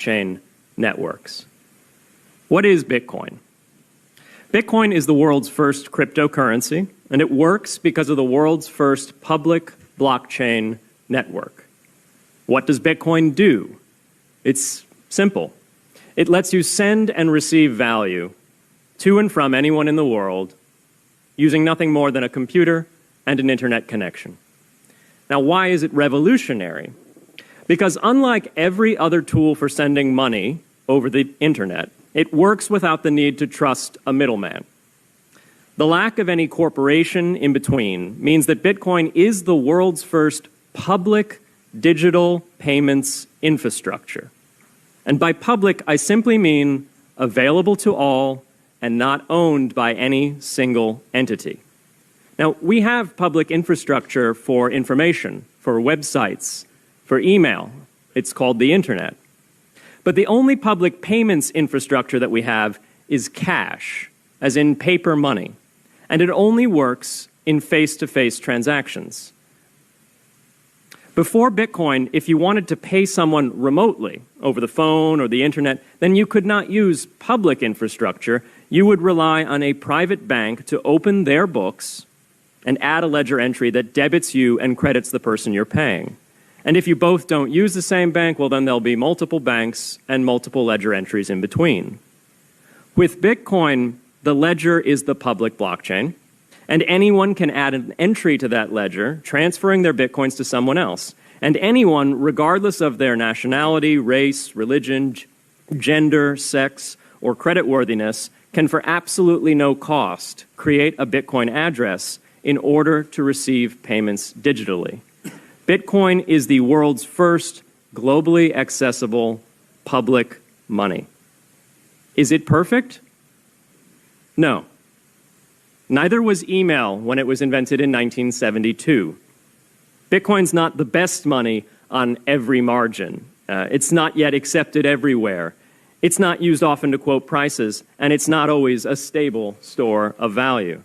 blockchain networks. What is Bitcoin? Bitcoin is the world's first cryptocurrency, and it works because of the world's first public blockchain network. What does Bitcoin do? It's simple. It lets you send and receive value to and from anyone in the world using nothing more than a computer and an internet connection. Now, why is it revolutionary? Because unlike every other tool for sending money over the internet, it works without the need to trust a middleman. The lack of any corporation in between means that Bitcoin is the world's first public digital payments infrastructure. And by public, I simply mean available to all and not owned by any single entity. Now, we have public infrastructure for information, for websites, for email. It's called the internet. But the only public payments infrastructure that we have is cash, as in paper money. And it only works in face-to-face transactions. Before Bitcoin, if you wanted to pay someone remotely over the phone or the internet, then you could not use public infrastructure. You would rely on a private bank to open their books and add a ledger entry that debits you and credits the person you're paying. And if you both don't use the same bank, well, then there'll be multiple banks and multiple ledger entries in between. With Bitcoin, the ledger is the public blockchain, and anyone can add an entry to that ledger, transferring their Bitcoins to someone else. And anyone, regardless of their nationality, race, religion, gender, sex, or creditworthiness, can for absolutely no cost create a Bitcoin address in order to receive payments digitally. Bitcoin is the world's first globally accessible public money. Is it perfect? No. Neither was email when it was invented in 1972. Bitcoin's not the best money on every margin. It's not yet accepted everywhere. It's not used often to quote prices, and it's not always a stable store of value.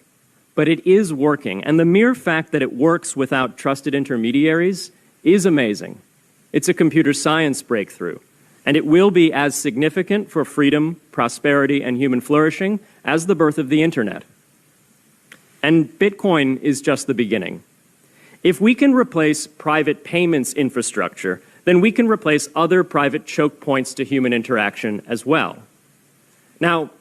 But it is working, and the mere fact that it works without trusted intermediaries is amazing. It's a computer science breakthrough, and it will be as significant for freedom, prosperity, and human flourishing as the birth of the internet. And Bitcoin is just the beginning. If we can replace private payments infrastructure, then we can replace other private choke points to human interaction as well. Now,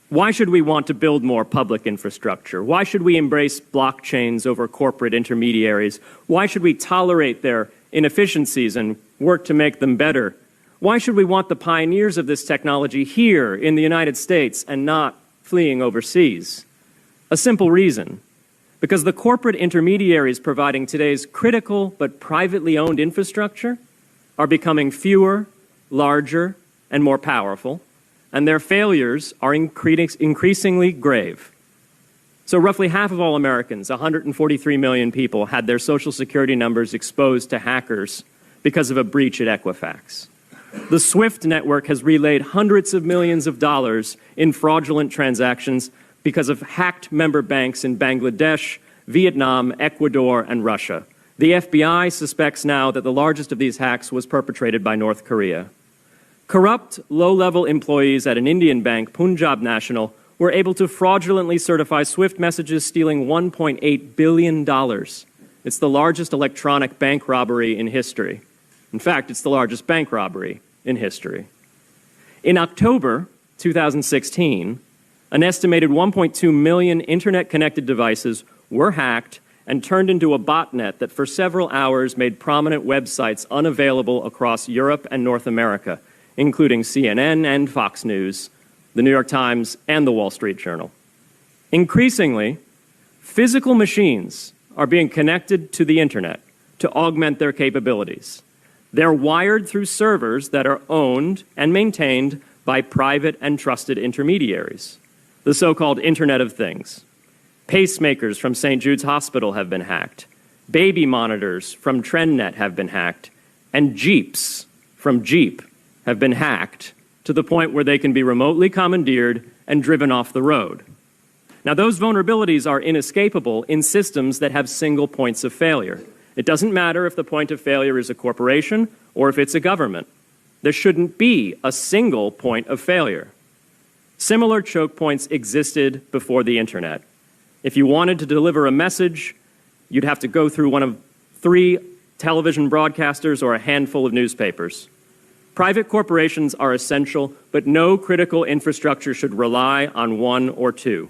why should we want to build more public infrastructure? Why should we embrace blockchains over corporate intermediaries? Why should we tolerate their inefficiencies and work to make them better? Why should we want the pioneers of this technology here in the United States and not fleeing overseas? A simple reason. Because the corporate intermediaries providing today's critical but privately owned infrastructure are becoming fewer, larger, and more powerful, and their failures are increasingly grave. So roughly half of all Americans, 143 million people, had their Social Security numbers exposed to hackers because of a breach at Equifax. The SWIFT network has relayed hundreds of millions of dollars in fraudulent transactions because of hacked member banks in Bangladesh, Vietnam, Ecuador, and Russia. The FBI suspects now that the largest of these hacks was perpetrated by North Korea. Corrupt, low-level employees at an Indian bank, Punjab National, were able to fraudulently certify SWIFT messages, stealing $1.8 billion. It's the largest electronic bank robbery in history. In fact, it's the largest bank robbery in history. In October 2016, an estimated 1.2 million internet-connected devices were hacked and turned into a botnet that for several hours made prominent websites unavailable across Europe and North America, including CNN and Fox News, the New York Times, and the Wall Street Journal. Increasingly, physical machines are being connected to the internet to augment their capabilities. They're wired through servers that are owned and maintained by private and trusted intermediaries, the so-called Internet of Things. Pacemakers from St. Jude's Hospital have been hacked. Baby monitors from TrendNet have been hacked. And Jeeps from Jeep have been hacked to the point where they can be remotely commandeered and driven off the road. Now, those vulnerabilities are inescapable in systems that have single points of failure. It doesn't matter if the point of failure is a corporation or if it's a government. There shouldn't be a single point of failure. Similar choke points existed before the internet. If you wanted to deliver a message, you'd have to go through one of 3 television broadcasters or a handful of newspapers. Private corporations are essential, but no critical infrastructure should rely on 1 or 2.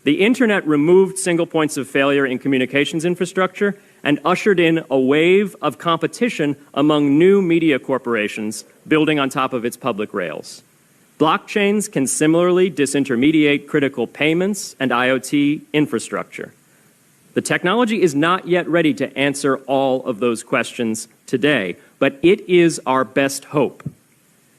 The internet removed single points of failure in communications infrastructure and ushered in a wave of competition among new media corporations building on top of its public rails. Blockchains can similarly disintermediate critical payments and IoT infrastructure. The technology is not yet ready to answer all of those questions today, but it is our best hope.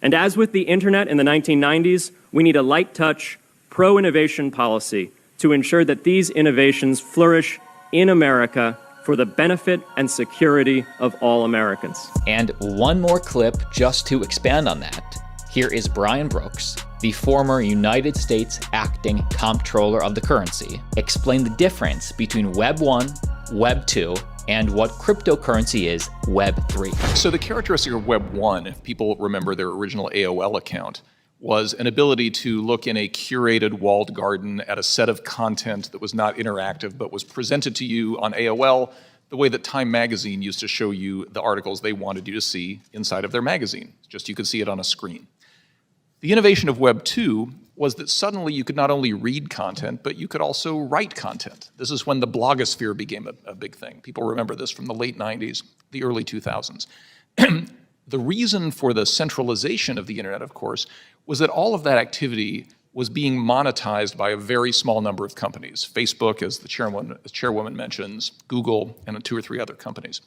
And as with the internet in the 1990s, we need a light-touch, pro-innovation policy to ensure that these innovations flourish in America for the benefit and security of all Americans. And one more clip just to expand on that. Here is Brian Brooks, the former United States acting comptroller of the currency, explain the difference between Web 1, Web 2, and what cryptocurrency is Web 3. So the characteristic of Web 1, if people remember their original AOL account, was an ability to look in a curated walled garden at a set of content that was not interactive but was presented to you on AOL the way that Time magazine used to show you the articles they wanted you to see inside of their magazine. Just you could see it on a screen. The innovation of Web 2 was that suddenly you could not only read content, but you could also write content. This is when the blogosphere became a big thing. People remember this from the late 90s, the early 2000s. The reason for the centralization of the internet, of course, was that all of that activity was being monetized by a very small number of companies. Facebook, as the chairwoman mentions, Google, and 2 or 3 other companies.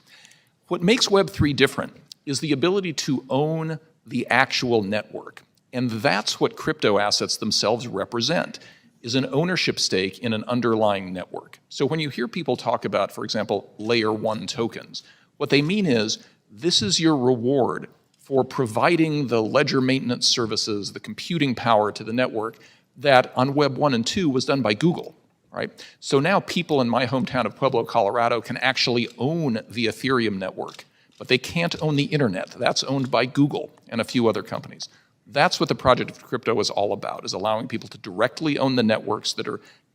What makes Web 3 different is the ability to own the actual network. And that's what crypto assets themselves represent, is an ownership stake in an underlying network. So when you hear people talk about, for example, layer 1 tokens, what they mean is this is your reward for providing the ledger maintenance services, the computing power to the network that on Web 1 and 2 was done by Google, right? So now people in my hometown of Pueblo, Colorado can actually own the Ethereum network, but they can't own the internet. That's owned by Google and a few other companies. That's what the Project of Crypto is all about, is allowing people to directly own the networks that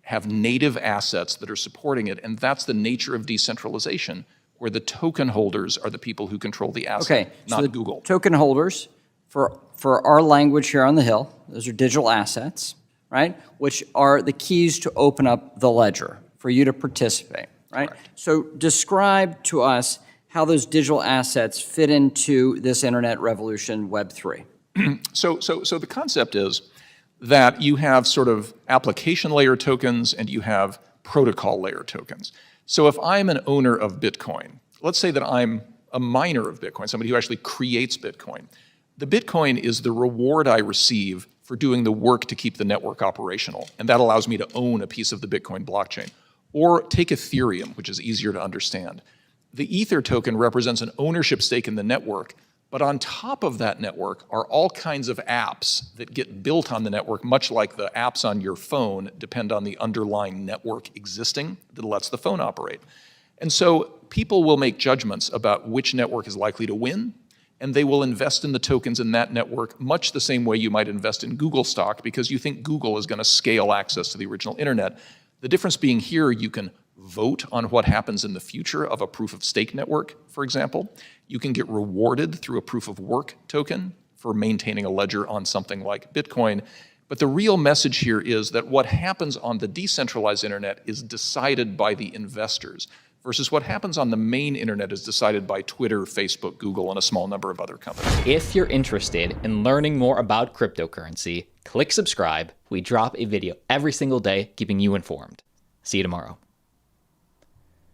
have native assets that are supporting it, and that's the nature of decentralization, where the token holders are the people who control the asset, not Google. Token holders, for our language here on the Hill, those are digital assets, right? Which are the keys to open up the ledger for you to participate, right? Correct. So describe to us how those digital assets fit into this internet revolution, Web 3. So the concept is that you have sort of application layer tokens and you have protocol layer tokens. So if I'm an owner of Bitcoin, let's say that I'm a miner of Bitcoin, somebody who actually creates Bitcoin. The Bitcoin is the reward I receive for doing the work to keep the network operational, and that allows me to own a piece of the Bitcoin blockchain. Or take Ethereum, which is easier to understand. The Ether token represents an ownership stake in the network, but on top of that network are all kinds of apps that get built on the network, much like the apps on your phone depend on the underlying network existing that lets the phone operate. And so people will make judgments about which network is likely to win, and they will invest in the tokens in that network much the same way you might invest in Google stock because you think Google is going to scale access to the original internet. The difference being here, you can vote on what happens in the future of a proof of stake network, for example. You can get rewarded through a proof of work token for maintaining a ledger on something like Bitcoin. But the real message here is that what happens on the decentralized internet is decided by the investors, versus what happens on the main internet is decided by Twitter, Facebook, Google, and a small number of other companies. If you're interested in learning more about cryptocurrency, click subscribe. We drop a video every single day keeping you informed. See you tomorrow.